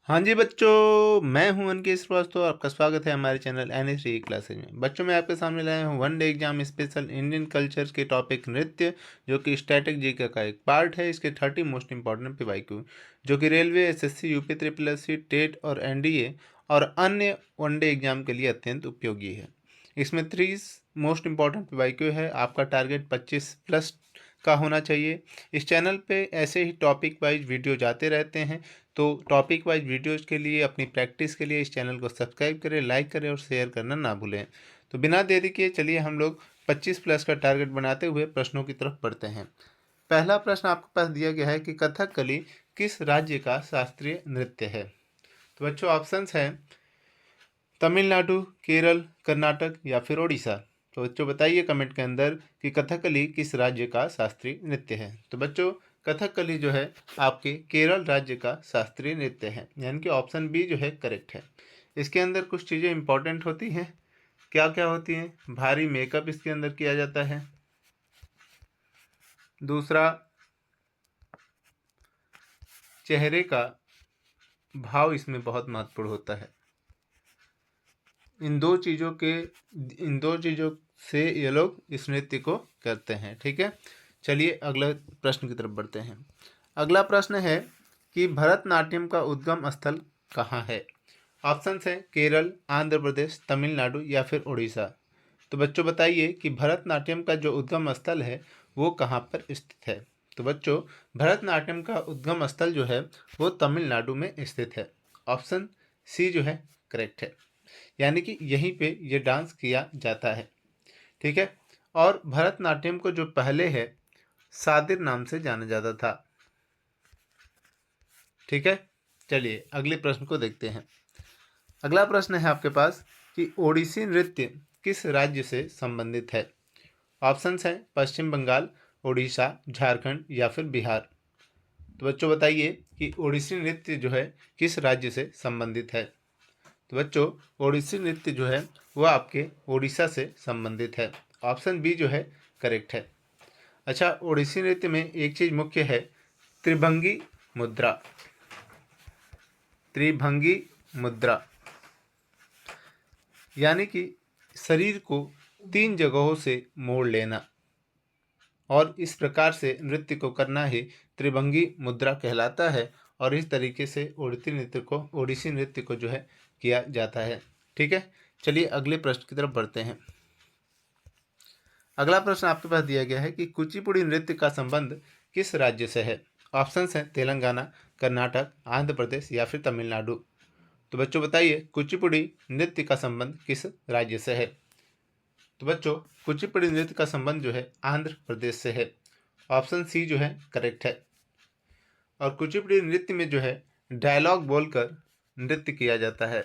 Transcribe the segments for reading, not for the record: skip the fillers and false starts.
हाँ जी बच्चों, मैं हूं अंकित श्रीवास्तव। आपका स्वागत है हमारे चैनल NS क्लासेज में। बच्चों, मैं आपके सामने लाया हूं one day exam special Indian culture के टॉपिक नृत्य, जो कि स्टैटिक जीके का एक पार्ट है। इसके 30 मोस्ट इंपॉर्टेंट PYQ जो कि railway, SSC, UP SSC, TET और NDA और अन्य वन डे एग्जाम के लिए अत्यंत उपयोगी है। इसमें 3 मोस्ट इंपॉर्टेंट PYQ है। आपका टारगेट 25+ का होना चाहिए। इस चैनल पे ऐसे ही टॉपिक वाइज वीडियो जाते रहते हैं, तो टॉपिक वाइज वीडियोज़ के लिए, अपनी प्रैक्टिस के लिए इस चैनल को सब्सक्राइब करें, लाइक करें और शेयर करना ना भूलें। तो बिना देरी किए चलिए हम लोग 25+ का टारगेट बनाते हुए प्रश्नों की तरफ बढ़ते हैं। पहला प्रश्न आपके पास दिया गया है कि कथकली किस राज्य का शास्त्रीय नृत्य है। तो बच्चों, ऑप्शंस हैं तमिलनाडु, केरल, कर्नाटक या फिर ओडिशा। तो बच्चों बताइए कमेंट के अंदर कि कथकली किस राज्य का शास्त्रीय नृत्य है। तो बच्चों, कथकली जो है आपके केरल राज्य का शास्त्रीय नृत्य है, यानी कि ऑप्शन बी जो है करेक्ट है। इसके अंदर कुछ चीज़ें इंपॉर्टेंट होती हैं। क्या क्या होती हैं? भारी मेकअप इसके अंदर किया जाता है। दूसरा, चेहरे का भाव इसमें बहुत महत्वपूर्ण होता है। इन दो चीज़ों से ये लोग इस नृत्य को करते हैं। ठीक है, चलिए अगले प्रश्न की तरफ बढ़ते हैं। अगला प्रश्न है कि भरतनाट्यम का उद्गम स्थल कहाँ है। ऑप्शंस हैं केरल, आंध्र प्रदेश, तमिलनाडु या फिर उड़ीसा। तो बच्चों बताइए कि भरतनाट्यम का जो उद्गम स्थल है वो कहाँ पर स्थित है। तो बच्चों, भरतनाट्यम का उद्गम स्थल जो है वो तमिलनाडु में स्थित है। ऑप्शन सी जो है करेक्ट है, यानी कि यहीं पे ये डांस किया जाता है। ठीक है, और भरतनाट्यम को जो पहले है सादिर नाम से जाना जाता था। ठीक है, चलिए अगले प्रश्न को देखते हैं। अगला प्रश्न है आपके पास कि ओडिसी नृत्य किस राज्य से संबंधित है। ऑप्शंस हैं पश्चिम बंगाल, उड़ीसा, झारखंड या फिर बिहार। तो बच्चों बताइए कि ओडिसी नृत्य जो है किस राज्य से संबंधित है। तो बच्चों, ओडिसी नृत्य जो है वह आपके ओडिशा से संबंधित है। ऑप्शन बी जो है करेक्ट है। अच्छा, ओडिसी नृत्य में एक चीज़ मुख्य है, त्रिभंगी मुद्रा। त्रिभंगी मुद्रा यानी कि शरीर को 3 जगहों से मोड़ लेना, और इस प्रकार से नृत्य को करना ही त्रिभंगी मुद्रा कहलाता है। और इस तरीके से ओडिसी नृत्य को जो है किया जाता है। ठीक है, चलिए अगले प्रश्न की तरफ बढ़ते हैं। अगला प्रश्न आपके पास दिया गया है कि कुचिपुड़ी नृत्य का संबंध किस राज्य से है। ऑप्शंस हैं तेलंगाना, कर्नाटक, आंध्र प्रदेश या फिर तमिलनाडु। तो बच्चों बताइए कुचिपुड़ी नृत्य का संबंध किस राज्य से है। तो बच्चों, कुचिपुड़ी नृत्य का संबंध जो है आंध्र प्रदेश से है। ऑप्शन सी जो है करेक्ट है। और कुचिपुड़ी नृत्य में जो है डायलॉग बोलकर नृत्य किया जाता है।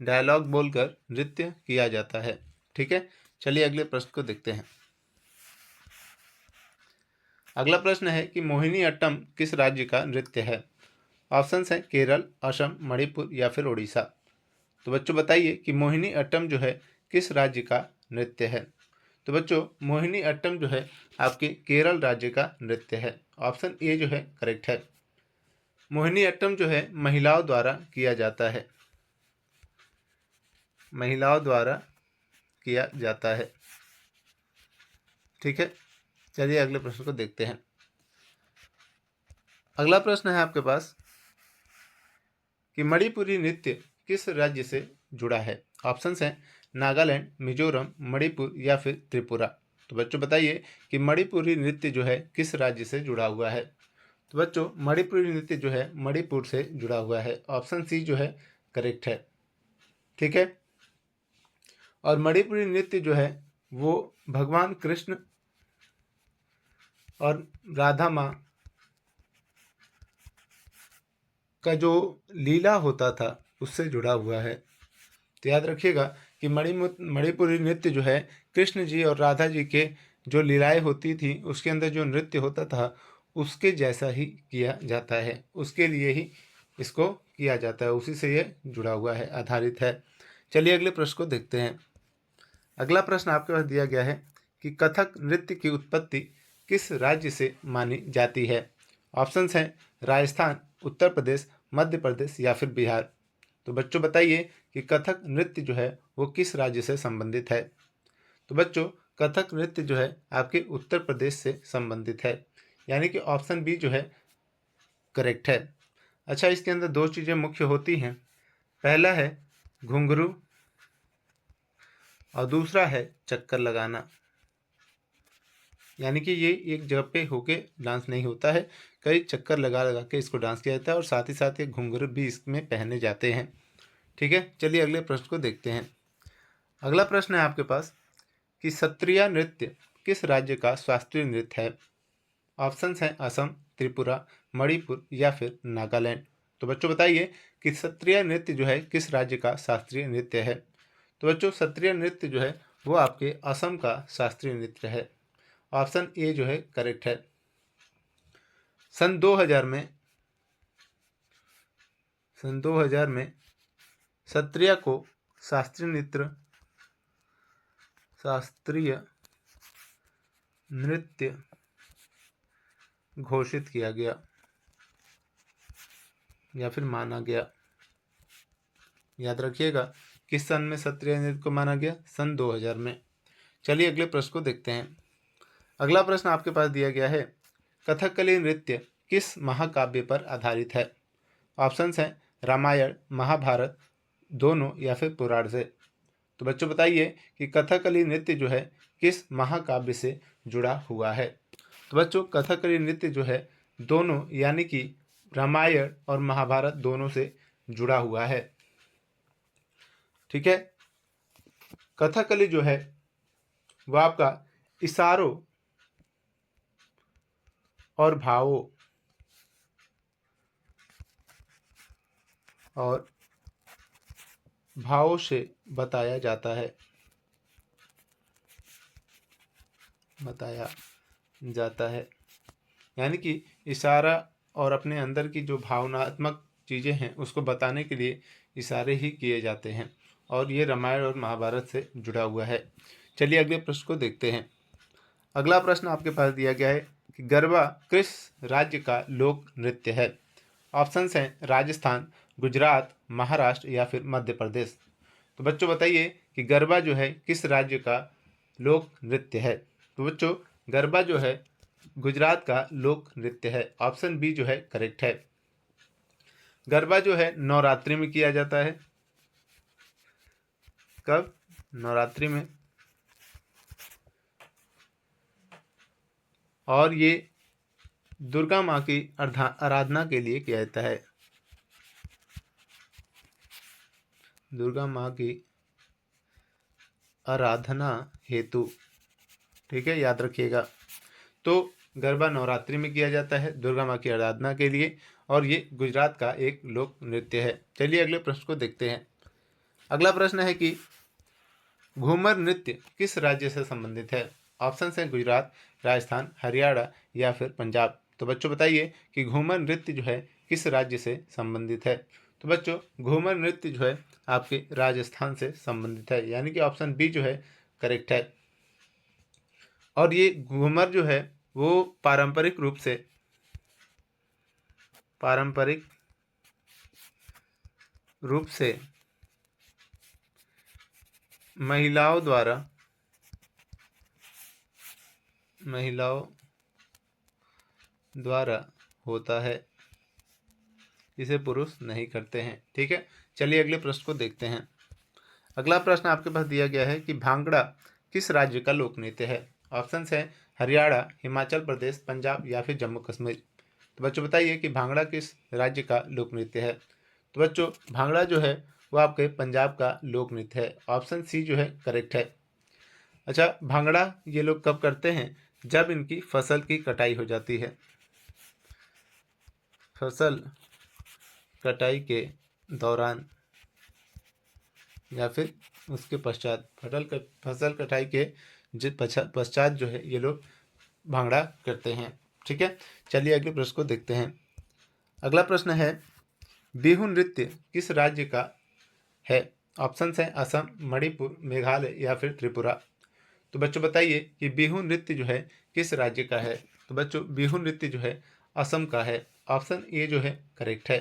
डायलॉग बोलकर नृत्य किया जाता है। ठीक है, चलिए अगले प्रश्न को देखते हैं। अगला प्रश्न है कि मोहिनी अट्टम किस राज्य का नृत्य है। ऑप्शंस हैं केरल, असम, मणिपुर या फिर उड़ीसा। तो बच्चों बताइए कि मोहिनी अट्टम जो है किस राज्य का नृत्य है। तो बच्चों, मोहिनी अट्टम जो है आपके केरल राज्य का नृत्य है। ऑप्शन ए जो है करेक्ट है। मोहिनी अट्टम जो है महिलाओं द्वारा किया जाता है। महिलाओं द्वारा किया जाता है। ठीक है, चलिए अगले प्रश्न को देखते हैं। अगला प्रश्न है आपके पास कि मणिपुरी नृत्य किस राज्य से जुड़ा है। ऑप्शंस हैं नागालैंड, मिजोरम, मणिपुर या फिर त्रिपुरा। तो बच्चों बताइए कि मणिपुरी नृत्य जो है किस राज्य से जुड़ा हुआ है। तो बच्चों, मणिपुरी नृत्य जो है मणिपुर से जुड़ा हुआ है। ऑप्शन सी जो है करेक्ट है। ठीक है, और मणिपुरी नृत्य जो है वो भगवान कृष्ण और राधा माँ का जो लीला होता था उससे जुड़ा हुआ है। तो याद रखिएगा कि मणिपुरी नृत्य जो है कृष्ण जी और राधा जी के जो लीलाएं होती थी उसके अंदर जो नृत्य होता था उसके जैसा ही किया जाता है, उसके लिए ही इसको किया जाता है, उसी से ये जुड़ा हुआ है, आधारित है। चलिए अगले प्रश्न को देखते हैं। अगला प्रश्न आपके पास दिया गया है कि कथक नृत्य की उत्पत्ति किस राज्य से मानी जाती है। ऑप्शंस हैं राजस्थान, उत्तर प्रदेश, मध्य प्रदेश या फिर बिहार। तो बच्चों बताइए कि कथक नृत्य जो है वो किस राज्य से संबंधित है। तो बच्चों कथक नृत्य जो है आपके उत्तर प्रदेश से संबंधित है, यानी कि ऑप्शन बी जो है करेक्ट है। अच्छा, इसके अंदर दो चीज़ें मुख्य होती हैं, पहला है घुंघरू और दूसरा है चक्कर लगाना। यानी कि ये एक जगह पे होके डांस नहीं होता है, कई चक्कर लगा लगा के इसको डांस किया जाता है और साथ ही साथ ये घुंघरू भी इसमें पहने जाते हैं। ठीक है, चलिए अगले प्रश्न को देखते हैं। अगला प्रश्न है आपके पास कि सत्रिया नृत्य किस राज्य का शास्त्रीय नृत्य है। ऑप्शंस हैं असम, त्रिपुरा, मणिपुर या फिर नागालैंड। तो बच्चों बताइए कि सत्रिया नृत्य जो है किस राज्य का शास्त्रीय नृत्य है। तो बच्चों सत्रिया नृत्य जो है वो आपके असम का शास्त्रीय नृत्य है। ऑप्शन ए जो है करेक्ट है। सन 2000 में सत्रिया को शास्त्रीय नृत्य घोषित किया गया या फिर माना गया। याद रखिएगा किस सन में सत्रिय नृत्य को माना गया, सन 2000 में। चलिए अगले प्रश्न को देखते हैं। अगला प्रश्न आपके पास दिया गया है, कथकली नृत्य किस महाकाव्य पर आधारित है। ऑप्शंस हैं रामायण, महाभारत, दोनों या फिर पुराण से। तो बच्चों बताइए कि कथकली नृत्य जो है किस महाकाव्य से जुड़ा हुआ है। तो बच्चों कथकली नृत्य जो है दोनों यानी कि रामायण और महाभारत दोनों से जुड़ा हुआ है। ठीक है, कथकली जो है वह आपका इशारों और भावों से बताया जाता है। यानी कि इशारा और अपने अंदर की जो भावनात्मक चीज़ें हैं उसको बताने के लिए इशारे ही किए जाते हैं और ये रामायण और महाभारत से जुड़ा हुआ है। चलिए अगले प्रश्न को देखते हैं। अगला प्रश्न आपके पास दिया गया है कि गरबा किस राज्य का लोक नृत्य है। ऑप्शंस हैं राजस्थान, गुजरात, महाराष्ट्र या फिर मध्य प्रदेश। तो बच्चों बताइए कि गरबा जो है किस राज्य का लोक नृत्य है। तो बच्चों गरबा जो है गुजरात का लोक नृत्य है। ऑप्शन बी जो है करेक्ट है। गरबा जो है नवरात्रि में किया जाता है। कब? नवरात्रि में। और ये दुर्गा माँ की आराधना के लिए किया जाता है। दुर्गा माँ की आराधना हेतु। ठीक है, याद रखिएगा। तो गरबा नवरात्रि में किया जाता है दुर्गा माँ की आराधना के लिए और ये गुजरात का एक लोक नृत्य है। चलिए अगले प्रश्न को देखते हैं। अगला प्रश्न है कि घूमर नृत्य किस राज्य से संबंधित है। ऑप्शन है गुजरात, राजस्थान, हरियाणा या फिर पंजाब। तो बच्चों बताइए कि घूमर नृत्य जो है किस राज्य से संबंधित है। तो बच्चों घूमर नृत्य जो है आपके राजस्थान से संबंधित है, यानी कि ऑप्शन बी जो है करेक्ट है। और ये घूमर जो है वो पारंपरिक रूप से महिलाओं द्वारा होता है, इसे पुरुष नहीं करते हैं। ठीक है, चलिए अगले प्रश्न को देखते हैं। अगला प्रश्न आपके पास दिया गया है कि भांगड़ा किस राज्य का लोक नृत्य है। ऑप्शंस हैं हरियाणा, हिमाचल प्रदेश, पंजाब या फिर जम्मू कश्मीर। तो बच्चों बताइए कि भांगड़ा किस राज्य का लोक नृत्य है। तो बच्चों भांगड़ा जो है वो आपके पंजाब का लोक नृत्य है। ऑप्शन सी जो है करेक्ट है। अच्छा, भांगड़ा ये लोग कब करते हैं, जब इनकी फसल की कटाई हो जाती है। फसल कटाई के दौरान या फिर उसके पश्चात, फसल कटाई के पश्चात जो है ये लोग भांगड़ा करते हैं। ठीक है, चलिए अगले प्रश्न को देखते हैं। अगला प्रश्न है बिहू नृत्य किस राज्य का है। ऑप्शंस हैं असम, मणिपुर, मेघालय या फिर त्रिपुरा। तो बच्चों बताइए कि बिहू नृत्य जो है किस राज्य का है। तो बच्चों बिहू नृत्य जो है असम का है। ऑप्शन ए जो है करेक्ट है।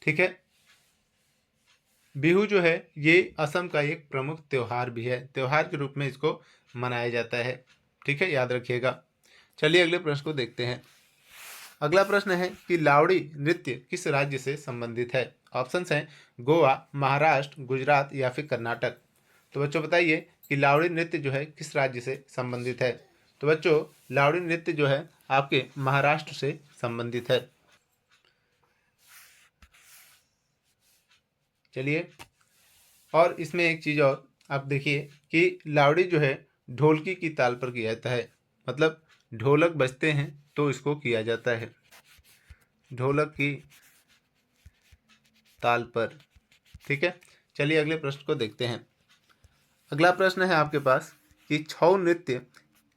ठीक है, बिहू जो है ये असम का एक प्रमुख त्योहार भी है, त्योहार के रूप में इसको मनाया जाता है। ठीक है, याद रखिएगा। चलिए अगले प्रश्न को देखते हैं। अगला प्रश्न है कि लावड़ी नृत्य किस राज्य से संबंधित है। ऑप्शंस हैं गोवा, महाराष्ट्र, गुजरात या फिर कर्नाटक। तो बच्चों बताइए कि लावड़ी नृत्य जो है किस राज्य से संबंधित है। तो बच्चों लावड़ी नृत्य जो है आपके महाराष्ट्र से संबंधित है। चलिए, और इसमें एक चीज़ और आप देखिए कि लावड़ी जो है ढोलकी की ताल पर किया जाता है, मतलब ढोलक बजते हैं तो इसको किया जाता है, ढोलक की ताल पर। ठीक है, चलिए अगले प्रश्न को देखते हैं। अगला प्रश्न है आपके पास कि छऊ नृत्य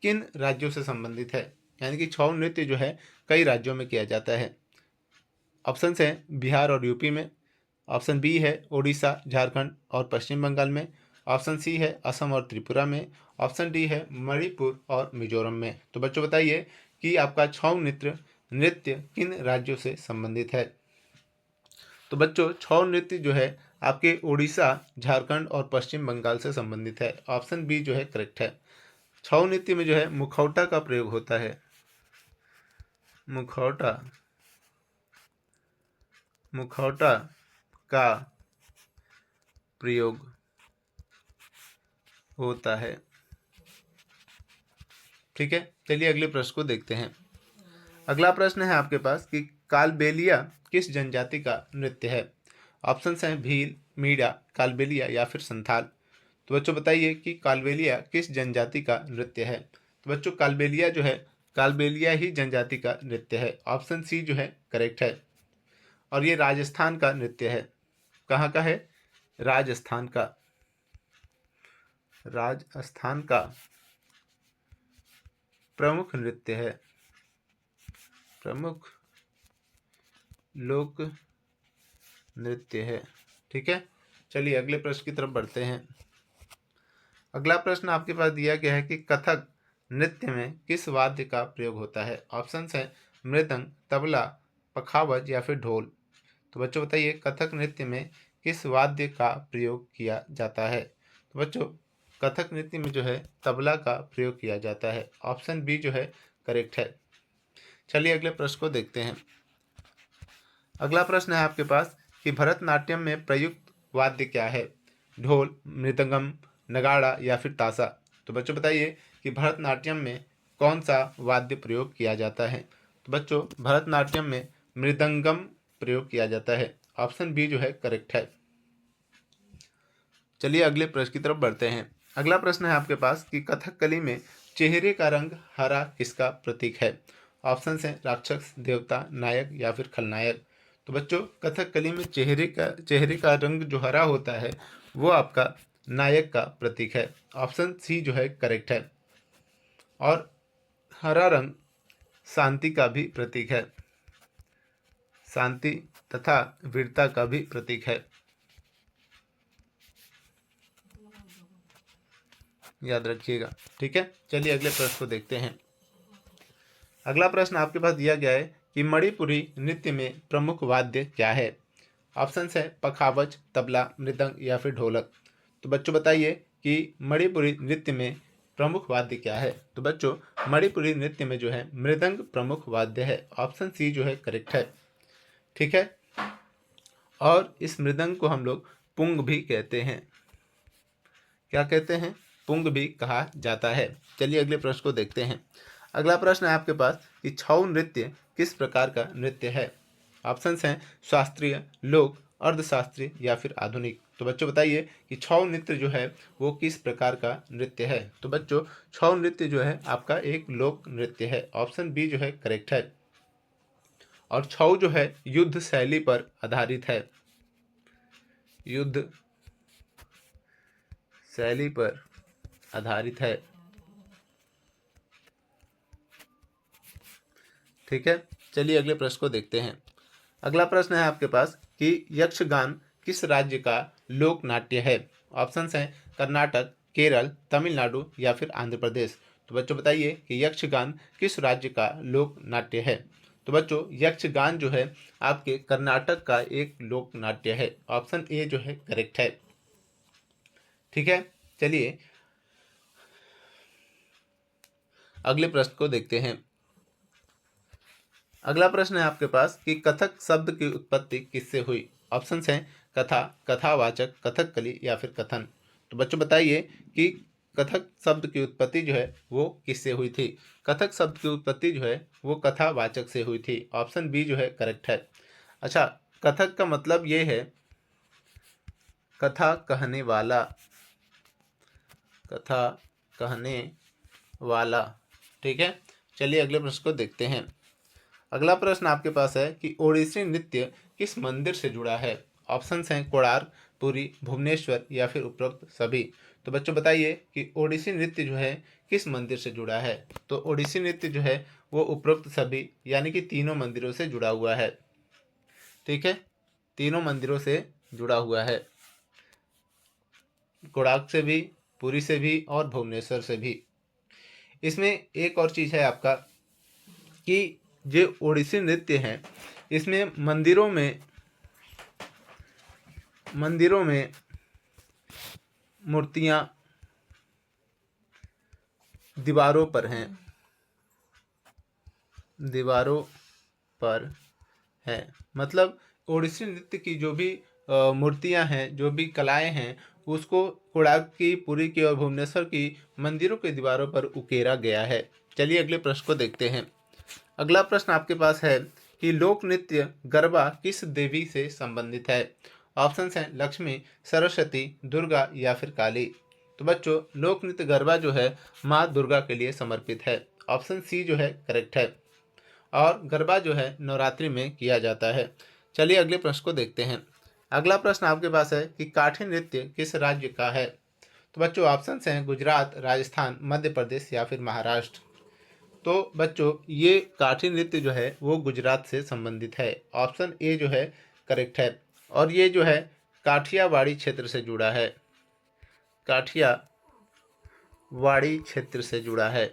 किन राज्यों से संबंधित है, यानी कि छऊ नृत्य जो है कई राज्यों में किया जाता है। ऑप्शन हैं बिहार और यूपी में। ऑप्शन बी है उड़ीसा, झारखंड और पश्चिम बंगाल में। ऑप्शन सी है असम और त्रिपुरा में। ऑप्शन डी है मणिपुर और मिजोरम में। तो बच्चों बताइए कि आपका छऊ नृत्य नृत्य किन राज्यों से संबंधित है। तो बच्चों छऊ नृत्य जो है आपके उड़ीसा, झारखंड और पश्चिम बंगाल से संबंधित है। ऑप्शन बी जो है करेक्ट है। छऊ नृत्य में जो है मुखौटा का प्रयोग होता है, मुखौटा मुखौटा का प्रयोग होता है। ठीक है, चलिए अगले प्रश्न को देखते हैं। अगला प्रश्न है आपके पास कि कालबेलिया किस जनजाति का नृत्य है। ऑप्शन हैं भील, मीणा, कालबेलिया या फिर संथाल। तो बच्चों बताइए कि कालबेलिया किस जनजाति का नृत्य है। तो बच्चों कालबेलिया जो है कालबेलिया ही जनजाति का नृत्य है। ऑप्शन सी जो है करेक्ट है। और ये राजस्थान का नृत्य है। कहाँ का है? राजस्थान का, राजस्थान का प्रमुख नृत्य है, प्रमुख लोक नृत्य है। ठीक है, चलिए अगले प्रश्न की तरफ बढ़ते हैं। अगला प्रश्न आपके पास दिया गया है कि कथक नृत्य में किस वाद्य का प्रयोग होता है। ऑप्शंस हैं मृदंग, तबला, पखावज या फिर ढोल। तो बच्चों बताइए कथक नृत्य में किस वाद्य का प्रयोग किया जाता है। तो बच्चों कथक नृत्य में जो है तबला का प्रयोग किया जाता है। ऑप्शन बी जो है करेक्ट है। चलिए अगले प्रश्न को देखते हैं। अगला प्रश्न है आपके पास कि भरतनाट्यम में प्रयुक्त वाद्य क्या है। ढोल, मृदंगम, नगाड़ा या फिर ताशा। तो बच्चों बताइए कि भरतनाट्यम में कौन सा वाद्य प्रयोग किया जाता है। तो बच्चों भरतनाट्यम में मृदंगम प्रयोग किया जाता है। ऑप्शन बी जो है करेक्ट है। चलिए अगले प्रश्न की तरफ बढ़ते हैं। अगला प्रश्न है आपके पास कि कथकली में चेहरे का रंग हरा किसका प्रतीक है। ऑप्शन हैं राक्षस, देवता, नायक या फिर खलनायक। तो बच्चों कथकली में चेहरे का रंग जो हरा होता है वो आपका नायक का प्रतीक है। ऑप्शन सी जो है करेक्ट है। और हरा रंग शांति का भी प्रतीक है, शांति तथा वीरता का भी प्रतीक है, याद रखिएगा। ठीक है, चलिए अगले प्रश्न को देखते हैं। अगला प्रश्न आपके पास दिया गया है कि मणिपुरी नृत्य में प्रमुख वाद्य क्या है। ऑप्शन है पखावज, तबला, मृदंग या फिर ढोलक। तो बच्चों बताइए कि मणिपुरी नृत्य में प्रमुख वाद्य क्या है। तो बच्चों मणिपुरी नृत्य में जो है मृदंग प्रमुख वाद्य है। ऑप्शन सी जो है करेक्ट है। ठीक है, और इस मृदंग को हम लोग पुंग भी कहते हैं। क्या कहते हैं? पुंग भी कहा जाता है। चलिए अगले प्रश्न को देखते हैं। अगला प्रश्न है आपके पास कि छऊ नृत्य किस प्रकार का नृत्य है। ऑप्शंस हैं शास्त्रीय, लोक, अर्धशास्त्रीय या फिर आधुनिक। तो बच्चों बताइए कि छऊ नृत्य जो है वो किस प्रकार का नृत्य है। तो बच्चों छऊ नृत्य जो है आपका एक लोक नृत्य है। ऑप्शन बी जो है करेक्ट है। और छऊ जो है युद्ध शैली पर आधारित है, युद्ध शैली पर आधारित है। ठीक है, चलिए अगले प्रश्न को देखते हैं। अगला प्रश्न है आपके पास कि यक्षगान किस राज्य का लोक नाट्य है। ऑप्शंस हैं कर्नाटक, केरल, तमिलनाडु या फिर आंध्र प्रदेश। तो बच्चों बताइए कि यक्षगान किस राज्य का लोक नाट्य है। तो बच्चों यक्षगान जो है आपके कर्नाटक का एक लोक नाट्य है। ऑप्शन ए जो है करेक्ट है। ठीक है, चलिए अगले प्रश्न को देखते हैं। अगला प्रश्न है आपके पास कि कथक शब्द की उत्पत्ति किससे हुई। ऑप्शंस हैं कथा, कथावाचक, कथकली या फिर कथन। तो बच्चों बताइए कि कथक शब्द की उत्पत्ति जो है वो किससे हुई थी। कथक शब्द की उत्पत्ति जो है वो कथावाचक से हुई थी। ऑप्शन बी जो है करेक्ट है। अच्छा, कथक का मतलब ये है कथा कहने वाला, कथा कहने वाला। ठीक है, चलिए अगले प्रश्न को देखते हैं। अगला प्रश्न आपके पास है कि ओडिसी नृत्य किस मंदिर से जुड़ा है। ऑप्शंस हैं कोणार्क, पुरी, भुवनेश्वर या फिर उपरोक्त सभी। तो बच्चों बताइए कि ओडिसी नृत्य जो है किस मंदिर से जुड़ा है। तो ओडिसी नृत्य जो है वो उपरोक्त सभी यानी कि तीनों मंदिरों से जुड़ा हुआ है। ठीक है, तीनों मंदिरों से जुड़ा हुआ है, कोणार्क से भी, पुरी से भी और भुवनेश्वर से भी। इसमें एक और चीज़ है आपका कि जो ओडिसी नृत्य है इसमें मंदिरों में मूर्तियां दीवारों पर हैं, दीवारों पर है। मतलब ओडिसी नृत्य की जो भी मूर्तियां हैं, जो भी कलाएं हैं, उसको कोणार्क की, पुरी की और भुवनेश्वर की मंदिरों के दीवारों पर उकेरा गया है। चलिए अगले प्रश्न को देखते हैं। अगला प्रश्न आपके पास है कि लोक नृत्य गरबा किस देवी से संबंधित है। ऑप्शंस हैं लक्ष्मी, सरस्वती, दुर्गा या फिर काली। तो बच्चों लोक नृत्य गरबा जो है माँ दुर्गा के लिए समर्पित है। ऑप्शन सी जो है करेक्ट है। और गरबा जो है नवरात्रि में किया जाता है। चलिए अगले प्रश्न को देखते हैं। अगला प्रश्न आपके पास है कि काठी नृत्य किस राज्य का है। तो बच्चों ऑप्शंस हैं गुजरात, राजस्थान, मध्य प्रदेश या फिर महाराष्ट्र। तो बच्चों ये काठी नृत्य जो है वो गुजरात से संबंधित है। ऑप्शन ए जो है करेक्ट है। और ये जो है काठियावाड़ी क्षेत्र से जुड़ा है, काठियावाड़ी क्षेत्र से जुड़ा है,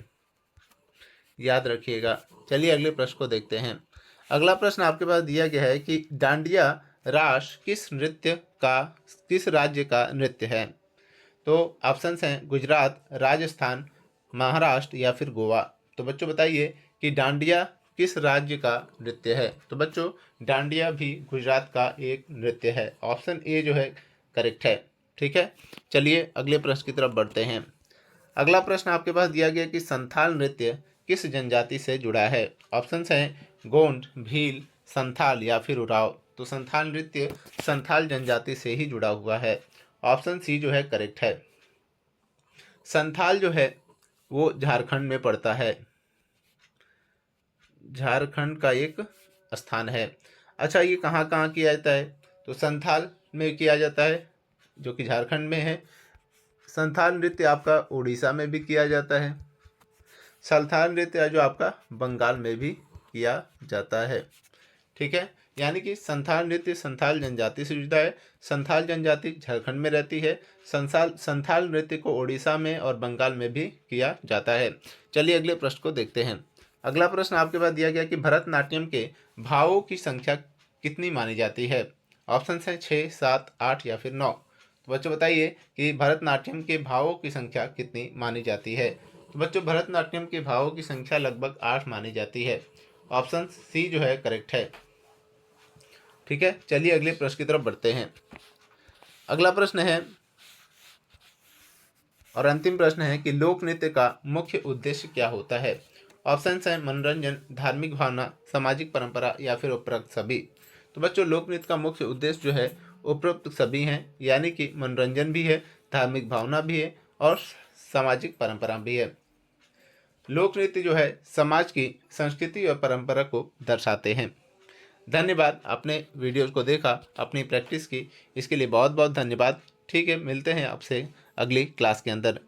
याद रखिएगा। चलिए अगले प्रश्न को देखते हैं। अगला प्रश्न आपके पास दिया गया है कि डांडिया रास किस राज्य का नृत्य है। तो ऑप्शंस हैं गुजरात, राजस्थान, महाराष्ट्र या फिर गोवा। तो बच्चों बताइए कि डांडिया किस राज्य का नृत्य है। तो बच्चों डांडिया भी गुजरात का एक नृत्य है। ऑप्शन ए जो है करेक्ट है। ठीक है, चलिए अगले प्रश्न की तरफ बढ़ते हैं। अगला प्रश्न आपके पास दिया गया कि संथाल नृत्य किस जनजाति से जुड़ा है। ऑप्शंस हैं गोंड, भील, संथाल या फिर उराव। तो संथाल नृत्य संथाल जनजाति से ही जुड़ा हुआ है। ऑप्शन सी जो है करेक्ट है। संथाल जो है वो झारखंड में पड़ता है, झारखंड का एक स्थान है। अच्छा, ये कहाँ कहाँ किया जाता है। तो संथाल में किया जाता है जो कि झारखंड में है। संथाल नृत्य आपका उड़ीसा में भी किया जाता है। संथाल नृत्य जो आपका बंगाल में भी किया जाता है। ठीक है, यानी कि संथाल नृत्य संथाल जनजाति से जुड़ा है। संथाल जनजाति झारखंड में रहती है। संथाल नृत्य को उड़ीसा में और बंगाल में भी किया जाता है। चलिए अगले प्रश्न को देखते हैं। अगला प्रश्न आपके पास दिया गया कि भरतनाट्यम के भावों की संख्या कितनी मानी जाती है। ऑप्शन हैं 6, 7, 8 या फिर 9। तो बच्चों बताइए कि भरतनाट्यम के भावों की संख्या कितनी मानी जाती है। तो बच्चों भरतनाट्यम के भावों की संख्या लगभग 8 मानी जाती है। ऑप्शन सी जो है करेक्ट है। ठीक है, चलिए अगले प्रश्न की तरफ बढ़ते हैं। अगला प्रश्न है और अंतिम प्रश्न है कि लोक नृत्य का मुख्य उद्देश्य क्या होता है। ऑप्शन हैं मनोरंजन, धार्मिक भावना, सामाजिक परंपरा या फिर उपरोक्त सभी। तो बच्चों लोक नृत्य का मुख्य उद्देश्य जो है उपरोक्त सभी हैं, यानी कि मनोरंजन भी है, धार्मिक भावना भी है और सामाजिक परंपरा भी है। लोक नृत्य जो है समाज की संस्कृति और परंपरा को दर्शाते हैं। धन्यवाद, आपने वीडियोस को देखा, अपनी प्रैक्टिस की, इसके लिए बहुत बहुत धन्यवाद। ठीक है, मिलते हैं आपसे अगली क्लास के अंदर।